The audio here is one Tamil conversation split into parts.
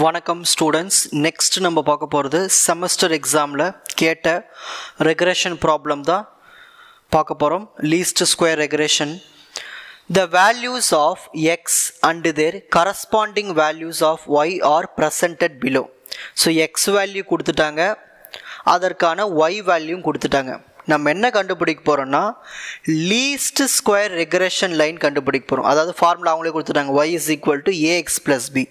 வணக்கம் ஸ்டூடெண்ட்ஸ். நெக்ஸ்ட் நம்ம பார்க்க போகிறது செமஸ்டர் எக்ஸாமில் கேட்ட ரெக்ரெஷன் ப்ராப்ளம் தான் பார்க்க போகிறோம். Least square regression. The values of x and their corresponding values of y are presented below. So x value கொடுத்துட்டாங்க, அதற்கான y வேல்யூ கொடுத்துட்டாங்க. நம்ம என்ன கண்டுபிடிக்க போகிறோம்னா லீஸ்ட் ஸ்கொயர் ரெக்ரெஷன் லைன் கண்டுபிடிக்க போகிறோம். அதாவது ஃபார்முலா அவங்களே கொடுத்துட்டாங்க, y is equal to ax plus b.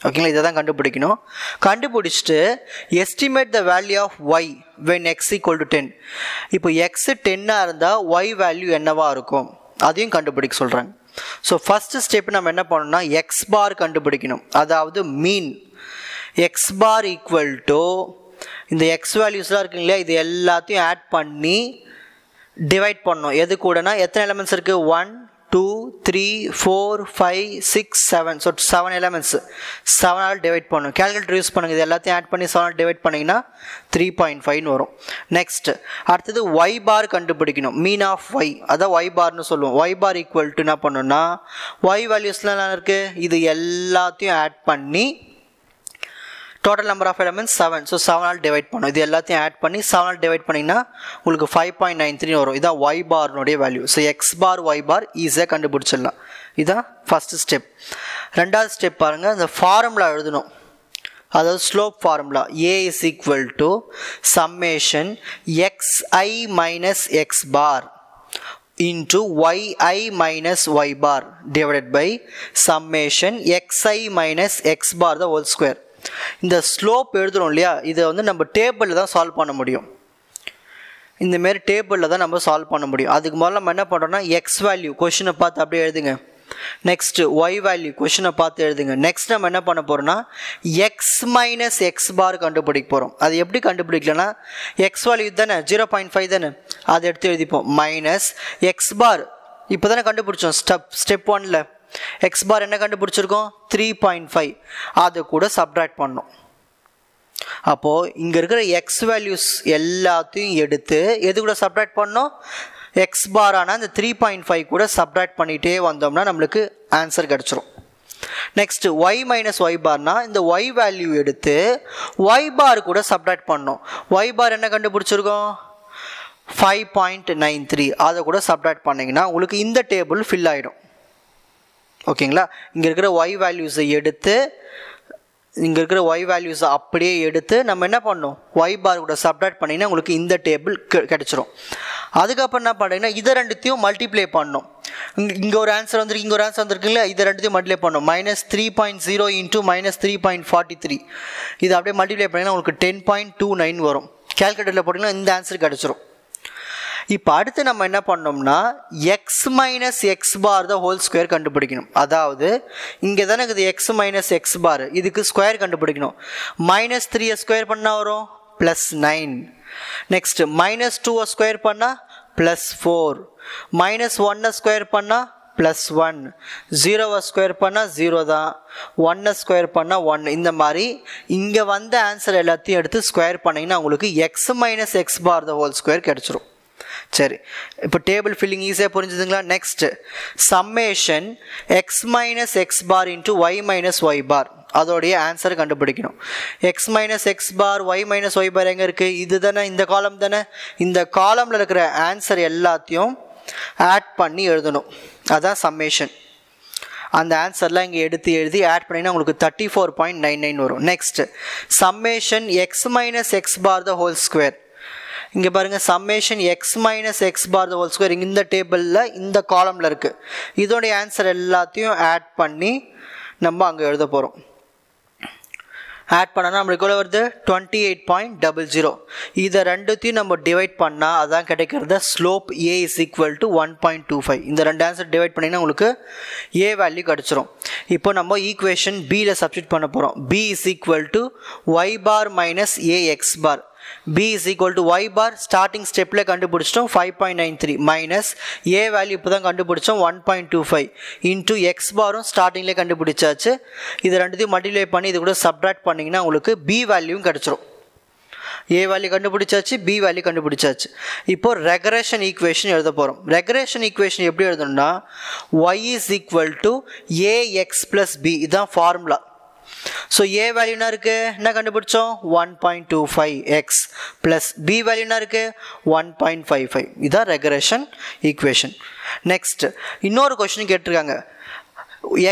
ஓகேங்களா, இதை தான் கண்டுபிடிக்கணும். கண்டுபிடிச்சிட்டு estimate the value of Y when X equal to 10. இப்போ எக்ஸ் 10 இருந்தால் ஒய் வேல்யூ என்னவா இருக்கும் அதையும் கண்டுபிடிக்க சொல்கிறாங்க. ஸோ ஃபஸ்ட்டு ஸ்டெப் நம்ம என்ன பண்ணணும்னா எக்ஸ் பார் கண்டுபிடிக்கணும். அதாவது மீன் எக்ஸ் பார் ஈக்குவல் டு இந்த எக்ஸ் வேல்யூஸ்லாம் இருக்குங்க இல்லையா, இது எல்லாத்தையும் ஆட் பண்ணி டிவைட் பண்ணணும். எது கூடனா எத்தனை எலிமெண்ட்ஸ் இருக்குது, 1 2 3 4 5 6 7. ஸோ 7 எலிமெண்ட்ஸ் 7ஆல் டிவைட் பண்ணணும். கேல்குலேட்டர் யூஸ் பண்ணுங்கள். இது எல்லாத்தையும் ஆட் பண்ணி 7ஆல் டிவைட் பண்ணிங்கன்னா 3.5 வரும். நெக்ஸ்ட் அடுத்தது ஒய் பார் கண்டுபிடிக்கணும். மீன் ஆஃப் ஒய், அதான் ஒய் பார்னு சொல்லுவோம். ஒய் பார் ஈக்குவல் டு என்ன பண்ணணும்னா ஒய் வேல்யூஸ்லாம் இருக்குது, இது எல்லாத்தையும் ஆட் பண்ணி total number of elements 7. So 7ஆல் டிவைட் பண்ணும். இது எல்லாத்தையும் ஆட் பண்ணி 7ஆல் டிவைட் பண்ணிங்கன்னா உங்களுக்கு 5.93 வரும். இதான் Y பார்னுடைய value. So X bar Y பார் ஈஸியாக கண்டுபிடிச்சிடலாம். இதுதான் ஃபஸ்ட்டு ஸ்டெப். ரெண்டாவது ஸ்டெப் பாருங்கள், இந்த ஃபார்முலா எழுதணும். அதாவது slope formula a is equal to summation xi minus x bar into yi minus y bar divided by summation xi minus x bar the whole square. இந்த ஸ்லோப் எழுதுறோம் இல்லையா, இதை வந்து நம்ம டேபிளில் தான் சால்வ் பண்ண முடியும். இந்தமாரி டேபிளில் தான் நம்ம சால்வ் பண்ண முடியும். அதுக்கு முதல்ல நம்ம என்ன பண்ணுறோம்னா எக்ஸ் வேல்யூ கொஷினை பார்த்து அப்படியே எழுதுங்க. நெக்ஸ்ட்டு ஒய் வேல்யூ கொஷினை பார்த்து எழுதுங்க. நெக்ஸ்ட் நம்ம என்ன பண்ண போகிறோம்னா எக்ஸ் மைனஸ் எக்ஸ் பார் கண்டுபிடிக்க போகிறோம். அது எப்படி கண்டுபிடிக்கலன்னா எக்ஸ் வேல்யூ தானே 0.5 தானே, அதை எடுத்து எழுதிப்போம். மைனஸ் எக்ஸ் பார் இப்போ தானே கண்டுபிடிச்சோம் ஸ்டெப் 1ல். எக்ஸ் பார் என்ன கண்டுபிடிச்சிருக்கோம் 3.5, அதை கூட சப்ட்ராக்ட் பண்ணோம். அப்போது இங்கே இருக்கிற எக்ஸ் வேல்யூஸ் எல்லாத்தையும் எடுத்து எது கூட சப்ட்ராக்ட் பண்ணோம், எக்ஸ் பார் ஆனால் அந்த 3.5 கூட சப்ட்ராக்ட் பண்ணிகிட்டே வந்தோம்னா நம்மளுக்கு ஆன்சர் கிடச்சிரும். நெக்ஸ்ட் ஒய் மைனஸ் ஒய் பார்னா இந்த ஒய் வேல்யூ எடுத்து ஒய் பார் கூட சப்ட்ராக்ட் பண்ணோம். ஒய் பார் என்ன கண்டுபிடிச்சிருக்கோம் 5.93, அதை கூட சப்ட்ராக்ட் பண்ணிங்கன்னா உங்களுக்கு இந்த டேபிள் ஃபில் ஆகிடும். ஓகேங்களா, இங்கே இருக்கிற ஒய் வேல்யூஸை எடுத்து இங்கே இருக்கிற ஒய் வேல்யூஸை அப்படியே எடுத்து நம்ம என்ன பண்ணோம் ஒய் பார் கூட சப்ட்ராக்ட் பண்ணிங்கன்னா உங்களுக்கு இந்த டேபிள் கிடச்சிரும். அதுக்கப்புறம் என்ன பண்ணுறீங்கன்னா இதை ரெண்டுத்தையும் மல்டிப்ளை பண்ணணும். இங்கே ஒரு ஆன்சர் வந்துருக்கு, இங்கே ஒரு ஆன்சர் வந்துருக்குங்களா, இதை ரெண்டுத்தையும் மல்டிப்ளை பண்ணணும். -3.0 இன்ட்டு -3.43, இது அப்படியே மல்டிப்ளை பண்ணிங்கன்னா உங்களுக்கு 10.29 வரும். கேல்குலேட்டரில் போட்டிங்கன்னா இந்த ஆன்சர் கிடச்சிரும். இப்போ அடுத்து நம்ம என்ன பண்ணோம்னா X minus X bar the whole square கண்டுபிடிக்கணும். அதாவது இங்கே தானே இருக்குது எக்ஸ் மைனஸ் எக்ஸ் பார், இதுக்கு ஸ்கொயர் கண்டுபிடிக்கணும். -3 ஸ்கொயர் பண்ணால் வரும் +9. நெக்ஸ்ட் -2 ஸ்கொயர் பண்ணால் +4, -1 ஸ்கொயர் பண்ணால் +1, 0 ஸ்கொயர் பண்ணால் 0 தான், 1 ஸ்கொயர் பண்ணால் 1. இந்த மாதிரி இங்கே வந்த ஆன்சர் எல்லாத்தையும் எடுத்து ஸ்கொயர் பண்ணிங்கன்னா உங்களுக்கு X minus X bar the whole square கிடச்சிரும். சரி, இப்போ டேபிள் ஃபில்லிங் ஈஸியாக புரிஞ்சுதுங்களா. Next summation X minus X bar into Y minus Y bar, அதோடைய ஆன்சர் கண்டுபிடிக்கணும். X minus X bar Y minus Y bar எங்கே இருக்குது, இது தானே, இந்த காலம் தானே. இந்த காலமில் இருக்கிற ஆன்சர் எல்லாத்தையும் ஆட் பண்ணி எழுதணும். அதான் சம்மேஷன். அந்த ஆன்சர்லாம் இங்கே எடுத்து எழுதி ஆட் பண்ணிங்கன்னா உங்களுக்கு 34.99 வரும். Next summation X minus X bar the whole square. இங்கே பாருங்கள் summation X minus X bar the whole square இந்த டேபிளில் இந்த காலமில் இருக்குது. இதோடைய ஆன்சர் எல்லாத்தையும் ஆட் பண்ணி நம்ம அங்கே எழுத போகிறோம். ஆட் பண்ணால் நம்மளுக்கு எவ்வளோ வருது 28.00. இதை ரெண்டுத்தையும் நம்ம டிவைட் பண்ணால் அதான் கிடைக்கிறது slope a is equal to 1.25. இந்த ரெண்டு ஆன்சர் டிவைட் பண்ணிங்கன்னா உங்களுக்கு a வேல்யூ கிடச்சிரும். இப்போ நம்ம ஈக்குவேஷன் பியில் சப்ஸ்டிட் பண்ண போகிறோம். b is equal to y bar minus ax bar. b is equal to y bar starting ஸ்டெப்பில் கண்டுபிடிச்சிட்டோம் 5.93 மைனஸ் a வேல்யூ இப்போ தான் கண்டுபிடிச்சோம் 1.25 இன்ட்டு எக்ஸ் பாரும் ஸ்டார்டிங்கில் கண்டுபிடிச்சாச்சு. இது ரெண்டுத்தையும் மல்டிப்ளை பண்ணி இது கூட சப்ட்ராக்ட் பண்ணிங்கன்னா உங்களுக்கு b வேல்யூவும் கிடச்சிரும். a வேல்யூ கண்டுபிடிச்சாச்சு, b வேல்யூ கண்டுபிடிச்சாச்சு. இப்போது ரெக்ரெஷன் ஈக்குவேஷன் எழுத போகிறோம். ரெக்ரெஷன் ஈக்குவேஷன் எப்படி எழுதணும்னா y is equal to ax plus b, இதுதான் ஃபார்முலா. ஸோ ஏ வேல்யூனா இருக்குது என்ன கண்டுபிடிச்சோம் 1.25x ப்ளஸ் பி வேல்யூனா இருக்குது 1.55. இதுதான் ரெக்ரெஷன் ஈக்குவேஷன். நெக்ஸ்ட் இன்னொரு கொஸ்டின் கேட்டிருக்காங்க,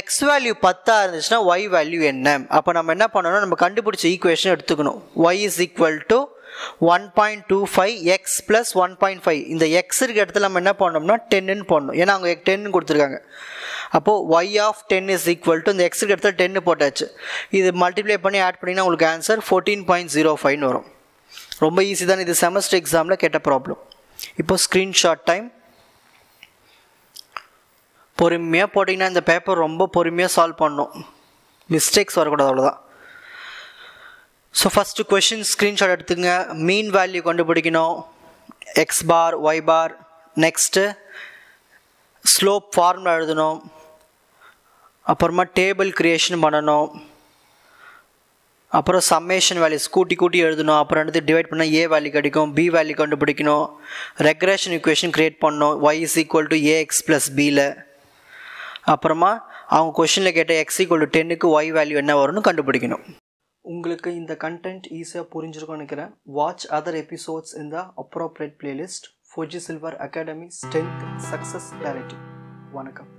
எக்ஸ் வேல்யூ 10 இருந்துச்சுன்னா ஒய் வேல்யூ என்ன? அப்போ நம்ம என்ன பண்ணணும், நம்ம கண்டுபிடிச்ச ஈக்குவேஷன் எடுத்துக்கணும். y is equal to 1.25x plus 1.5. இந்த எக்ஸ் இருக்க இடத்துல நம்ம என்ன பண்ணோம்னா 10ன்னு போடணும், ஏன்னா அவங்க 10 கொடுத்துருக்காங்க. அப்போது y of 10 is equal to இந்த எக்ஸ் இருக்க இடத்துல 10 போட்டாச்சு. இது மல்டிப்ளை பண்ணி ஆட் பண்ணிங்கன்னா உங்களுக்கு ஆன்சர் 14.05 வரும். ரொம்ப ஈஸி தான், இது செமஸ்டர் எக்ஸாமில் கேட்ட ப்ராப்ளம். இப்போ ஸ்க்ரீன்ஷாட் டைம். பொறுமையாக போட்டிங்கன்னா இந்த பேப்பர் ரொம்ப பொறுமையாக சால்வ் பண்ணணும், மிஸ்டேக்ஸ் வரக்கூடாது, அவ்வளோதான். ஸோ ஃபஸ்ட்டு கொஷின் ஸ்க்ரீன்ஷாட் எடுத்துங்க. மீன் வேல்யூ கண்டுபிடிக்கணும், எக்ஸ் பார் ஒய் பார். நெக்ஸ்ட்டு ஸ்லோப் ஃபார்முலா எழுதணும், அப்புறமா டேபிள் க்ரியேஷன் பண்ணணும், அப்புறம் சம்மேஷன் வேல்யூஸ் கூட்டி எழுதணும், அப்புறம் எடுத்து டிவைட் பண்ணால் ஏ வேல்யூ கிடைக்கும், பி வேல்யூ கண்டுபிடிக்கணும், ரெக்ரெஷன் ஈக்குவேஷன் க்ரியேட் பண்ணணும் y is equal to AX plus பியில். அப்புறமா அவங்க கொஷினில் கேட்ட எக்ஸ் ஈக்குவல் டு 10க்கு ஒய் வேல்யூ என்ன வரும்னு கண்டுபிடிக்கணும். உங்களுக்கு இந்த கண்டென்ட் ஈஸியாக புரிஞ்சிருக்கும்னு நினைக்கிறேன். Watch other episodes in the appropriate playlist. Fuji Silver Academy strength success directive. வணக்கம்.